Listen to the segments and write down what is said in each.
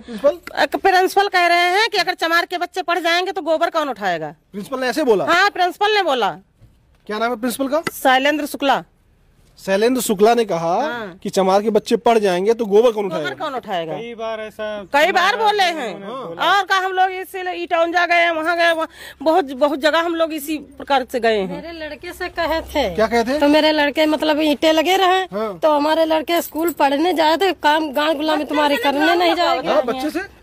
Principal कह रहे हैं कि अगर चमार के बच्चे पढ़ जाएंगे तो गोबर कौन उठाएगा। प्रिंसिपल ने ऐसे बोला? हाँ, प्रिंसिपल ने बोला। क्या नाम है प्रिंसिपल का? शैलेंद्र शुक्ला। शैलेंद्र शुक्ला ने कहा कि चमार के बच्चे पढ़ जाएंगे तो गोबर कौन उठाएगा? कौन उठाएगा? कई बार बोले हैं। और का हम लोग इसीलिए ईटाउन जा गए, वहाँ गए, बहुत जगह हम लोग इसी प्रकार से गए हैं। मेरे लड़के से कहे थे। क्या कहे थे? तो मेरे लड़के मतलब ईंटे लगे रहे। तो हमारे लड़के स्कूल पढ़ने जाए थे, काम गाँव गुलामी तुम्हारी करने नहीं जाएगा।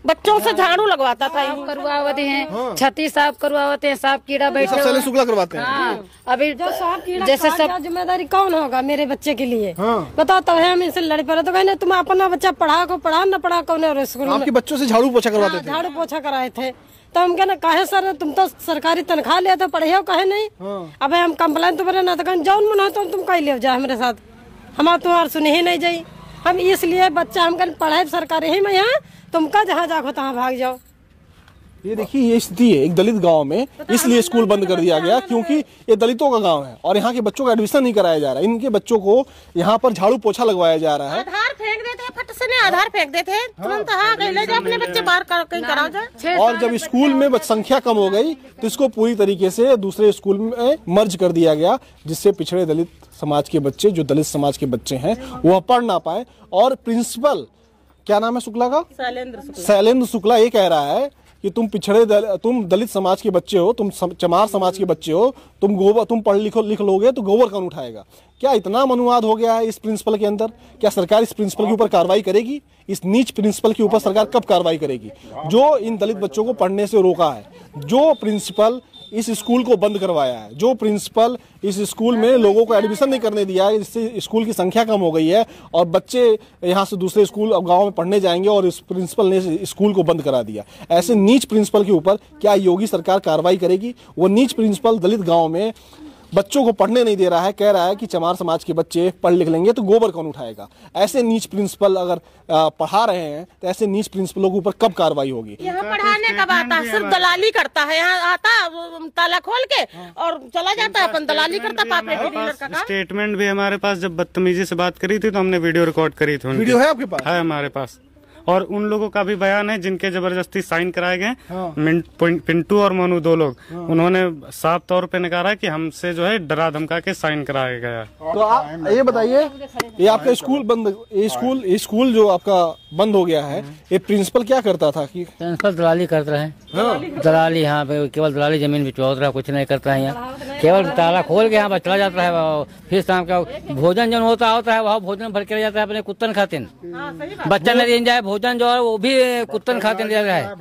बच्चों से झाड़ू लगवाता था, करवाते हैं, छत्ती साफ करवाते हैं, सांप कीड़ा बैठे शैलेंद्र शुक्ला करवाते हैं। अभी जो सांप कीड़ा जैसे सब जिम्मेदारी कौन होगा मेरे बच्चे के लिए? बताओ। तो है हम इनसे लड़ पड़े तो कहने तुम अपना बच्चा पढ़ा न पढ़ा कौन स्कूल। आपके बच्चों से झाड़ू पोछा करवाते थे? झाड़ू पोछा कराए थे। तो हम कहना काहे सर तुम तो सरकारी तनख्वाह ले तो पढ़े हो कहे नहीं। अब हम कम्प्लेन तुम्हारे ना तो जौन मन हो तो तुम कहीं ले जाओ हमारे साथ, हमारा तुम्हारा सुने ही नहीं जाये। हम इसलिए बच्चा हम कहीं पढ़ाए सरकारी ही में यहाँ, तुमका जहाँ जाओ तहाँ भाग जाओ। ये देखिए ये स्थिति है एक दलित गांव में, इसलिए स्कूल बंद कर दिया गया क्योंकि ये दलितों का गांव है और यहाँ के बच्चों का एडमिशन नहीं कराया जा रहा है। इनके बच्चों को यहाँ पर झाड़ू पोछा लगवाया जा रहा है। आधार फेंक देते हैं, फट से आधार फेंक देते हैं तुरंत। हाँ, ले जाओ अपने बच्चे बाहर कहीं कराओ जाए। और जब स्कूल में संख्या कम हो गई तो इसको पूरी तरीके से दूसरे स्कूल में मर्ज कर दिया गया, जिससे पिछड़े दलित समाज के बच्चे, जो दलित समाज के बच्चे हैं, वह पढ़ ना पाए। और प्रिंसिपल, क्या नाम है शुक्ला का? शैलेंद्र शुक्ला ये कह रहा है कि तुम दलित समाज के बच्चे हो, तुम चमार समाज के बच्चे हो, तुम पढ़ लिख लोगे तो गोबर कौन उठाएगा। क्या इतना मनुवाद हो गया है इस प्रिंसिपल के अंदर? क्या सरकार इस प्रिंसिपल के ऊपर कार्रवाई करेगी? इस नीच प्रिंसिपल के ऊपर सरकार कब कार्रवाई करेगी जो इन दलित बच्चों को पढ़ने से रोका है? जो प्रिंसिपल इस स्कूल को बंद करवाया है, जो प्रिंसिपल इस स्कूल में लोगों को एडमिशन नहीं करने दिया है, जिससे स्कूल की संख्या कम हो गई है और बच्चे यहाँ से दूसरे स्कूल अब गांव में पढ़ने जाएंगे और इस प्रिंसिपल ने स्कूल को बंद करा दिया। ऐसे नीच प्रिंसिपल के ऊपर क्या योगी सरकार कार्रवाई करेगी? वो नीच प्रिंसिपल दलित गाँव में बच्चों को पढ़ने नहीं दे रहा है, कह रहा है कि चमार समाज के बच्चे पढ़ लिख लेंगे तो गोबर कौन उठाएगा। ऐसे नीच प्रिंसिपल अगर पढ़ा रहे हैं तो ऐसे नीच प्रिंसिपलों के ऊपर कब कार्रवाई होगी? यहाँ पढ़ाने कब आता है? सिर्फ दलाली करता है। यहाँ आता ताला खोल के और चला जाता है, अपन दलाली करता। स्टेटमेंट भी हमारे पास, जब बदतमीजी से बात करी थी तो हमने वीडियो रिकॉर्ड करी थी। वीडियो है आपके पास? है हमारे पास। और उन लोगों का भी बयान है जिनके जबरदस्ती साइन कराए गए। पिंटू और मनु, दो लोग, उन्होंने साफ तौर पे नकारा कि हमसे जो है डरा धमका के साइन कराया गया। तो आप ये बताइए, ये आपका स्कूल बंद, ये स्कूल जो आपका बंद हो गया है, ये प्रिंसिपल क्या करता था? कि प्रिंसिपल दलाली करता है। दलाली यहाँ पे केवल दलाली जमीन भी चौध रहा, कुछ नहीं करता है। यहाँ केवल ताला खोल के यहाँ पर चला जाता है। फिर शाम का भोजन जो होता है वहाँ भोजन भर के जाता है अपने कुत्तन खातिन। बच्चा नहीं जाए भोजन जो है वो भी कुत्तन खाते ले रहा है।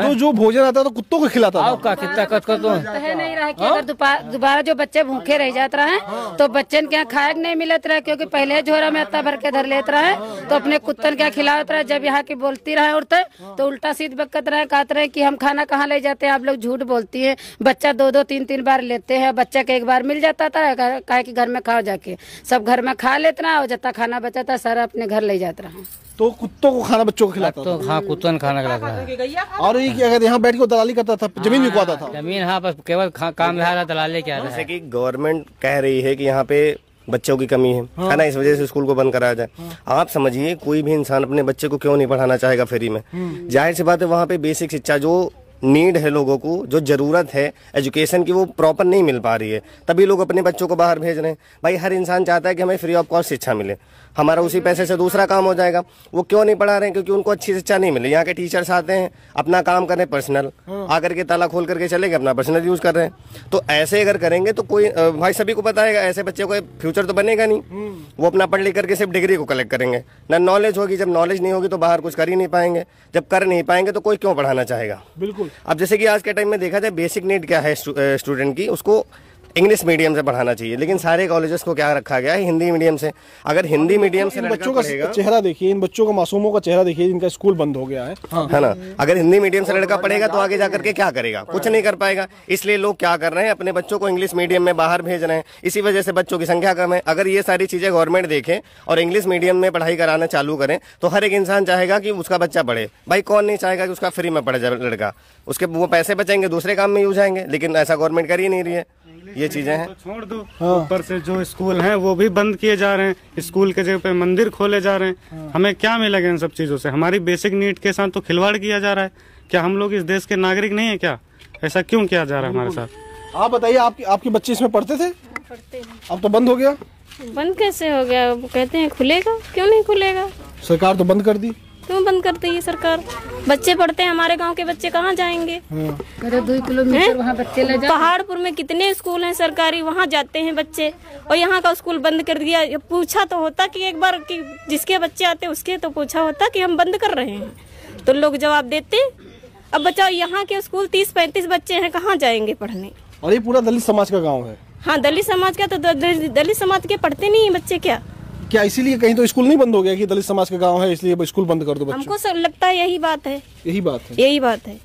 तो जो भोजन आता है तो कुत्तों को खिलाता है। नहीं रहा कि अगर दोबारा जो बच्चे भूखे रह जाते रहे तो बच्चन क्या खाए नहीं मिलत रहा, क्योंकि पहले झोरा में इतना भर के धर लेते रहे तो अपने कुत्तन क्या खिलावत रहे। जब यहाँ की बोलती रहे उड़ते तो उल्टा सीध बकत रहे, कहते रहे कि हम खाना कहाँ ले जाते हैं, आप लोग झूठ बोलती है। बच्चा 2-2 3-3 बार लेते हैं, बच्चा के एक बार मिल जाता था, कहे कि घर में खाओ जाके। सब घर में खा लेते रहा और जितना खाना बचा था सारा अपने घर ले जाते रहा। तो कुत्तों को खाना बच्चों को खिलाता तो हाँ, कुत्तन खाना खिलाता है। और ये क्या कहते हैं, यहाँ बैठ के दलाली करता था, जमीन बिकवाता था। जमीन हाँ बस केवल काम रहा, दलाली क्या जैसे कि गवर्नमेंट कह रही है कि यहाँ पे बच्चों की कमी है ना, इस वजह से स्कूल को बंद कराया जाए। आप समझिए कोई भी इंसान अपने बच्चे को क्यों नहीं पढ़ाना चाहेगा फ्री में? जाहिर सी बात है वहाँ पे बेसिक शिक्षा जो नीड है लोगों को, जो जरूरत है एजुकेशन की, वो प्रॉपर नहीं मिल पा रही है, तभी लोग अपने बच्चों को बाहर भेज रहे हैं। भाई हर इंसान चाहता है कि हमें फ्री ऑफ कॉस्ट शिक्षा मिले, हमारा उसी पैसे से दूसरा काम हो जाएगा। वो क्यों नहीं पढ़ा रहे हैं? क्योंकि उनको अच्छी शिक्षा नहीं मिली। यहाँ के टीचर्स आते हैं अपना काम करें पर्सनल, आकर के ताला खोल करके चले गए, अपना पर्सनल यूज कर रहे हैं। तो ऐसे अगर करेंगे तो कोई भाई सभी को पता है ऐसे बच्चे को फ्यूचर तो बनेगा नहीं। वो अपना पढ़ लिख करके सिर्फ डिग्री को कलेक्ट करेंगे, ना नॉलेज होगी। जब नॉलेज नहीं होगी तो बाहर कुछ कर ही नहीं पाएंगे। जब कर नहीं पाएंगे तो कोई क्यों पढ़ाना चाहेगा? बिल्कुल। अब जैसे कि आज के टाइम में देखा जाए बेसिक नीड क्या है स्टूडेंट की, उसको इंग्लिश मीडियम से पढ़ाना चाहिए, लेकिन सारे कॉलेजेस को क्या रखा गया है, हिंदी मीडियम से। अगर हिंदी मीडियम से बच्चों का चेहरा देखिए, इन बच्चों का, मासूमों का चेहरा देखिए, इनका स्कूल बंद हो गया है, है ना। अगर हिंदी मीडियम से लड़का पढ़ेगा तो आगे जाकर के क्या करेगा? कुछ नहीं कर पाएगा। इसलिए लोग क्या कर रहे हैं, अपने बच्चों को इंग्लिश मीडियम में बाहर भेज रहे हैं, इसी वजह से बच्चों की संख्या कम है। अगर ये सारी चीजें गवर्नमेंट देखे और इंग्लिश मीडियम में पढ़ाई कराना चालू करें तो हर एक इंसान चाहेगा कि उसका बच्चा पढ़े। भाई कौन नहीं चाहेगा कि उसका फ्री में पढ़े जाए लड़का? उसके वो पैसे बचेंगे, दूसरे काम में यूज आएंगे, लेकिन ऐसा गवर्नमेंट कर ही नहीं रही है। ये चीजें हैं। तो छोड़ दो, ऊपर से जो स्कूल हैं वो भी बंद किए जा रहे हैं, स्कूल के जगह पे मंदिर खोले जा रहे हैं। हमें क्या मिलेगा इन सब चीजों से? हमारी बेसिक नीड के साथ तो खिलवाड़ किया जा रहा है। क्या हम लोग इस देश के नागरिक नहीं है क्या? ऐसा क्यों किया जा रहा है हमारे साथ? आप बताइए, आपके बच्चे इसमें पढ़ते थे? अब तो बंद हो गया। बंद कैसे हो गया? कहते हैं खुलेगा, क्यों नहीं खुलेगा? सरकार तो बंद कर दी। क्यों बंद करती है सरकार? बच्चे पढ़ते हैं, हमारे गांव के बच्चे कहाँ जाएंगे? 2 किलोमीटर वहाँ बच्चे ले जाओ। पहाड़पुर में कितने स्कूल हैं सरकारी, वहाँ जाते हैं बच्चे, और यहाँ का स्कूल बंद कर दिया। पूछा तो होता कि एक बार कि जिसके बच्चे आते उसके तो पूछा होता कि हम बंद कर रहे हैं, तो लोग जवाब देते। अब बचाओ, यहाँ के स्कूल 30-35 बच्चे हैं, कहाँ जाएंगे पढ़ने? और ये पूरा दलित समाज का गाँव है। हाँ, दलित समाज का, तो दलित समाज के पढ़ते नहीं है बच्चे क्या इसीलिए कहीं तो स्कूल नहीं बंद हो गया कि दलित समाज का गांव है इसलिए स्कूल बंद कर दो बच्चों? हमको सब लगता है यही बात है। यही बात है।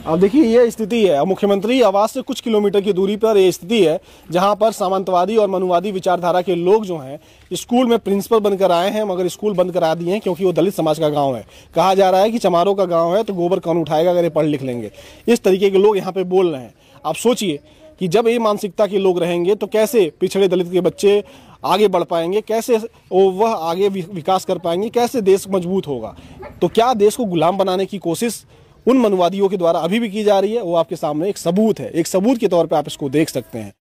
अब देखिए ये स्थिति है। मुख्यमंत्री आवास से कुछ किलोमीटर की दूरी पर ये स्थिति है जहां पर सामंतवादी और मनुवादी विचारधारा के लोग जो हैं स्कूल में प्रिंसिपल बनकर आए हैं, मगर स्कूल बंद करा दिए हैं क्योंकि वो दलित समाज का गांव है। कहा जा रहा है कि चमारों का गांव है तो गोबर कौन उठाएगा अगर ये पढ़ लिख लेंगे। इस तरीके के लोग यहाँ पे बोल रहे हैं। आप सोचिए कि जब ये मानसिकता के लोग रहेंगे तो कैसे पिछड़े दलित के बच्चे आगे बढ़ पाएंगे, कैसे वह आगे विकास कर पाएंगे, कैसे देश मजबूत होगा। तो क्या देश को गुलाम बनाने की कोशिश उन मनुवादियों के द्वारा अभी भी की जा रही है? वो आपके सामने एक सबूत है। एक सबूत के तौर पे आप इसको देख सकते हैं।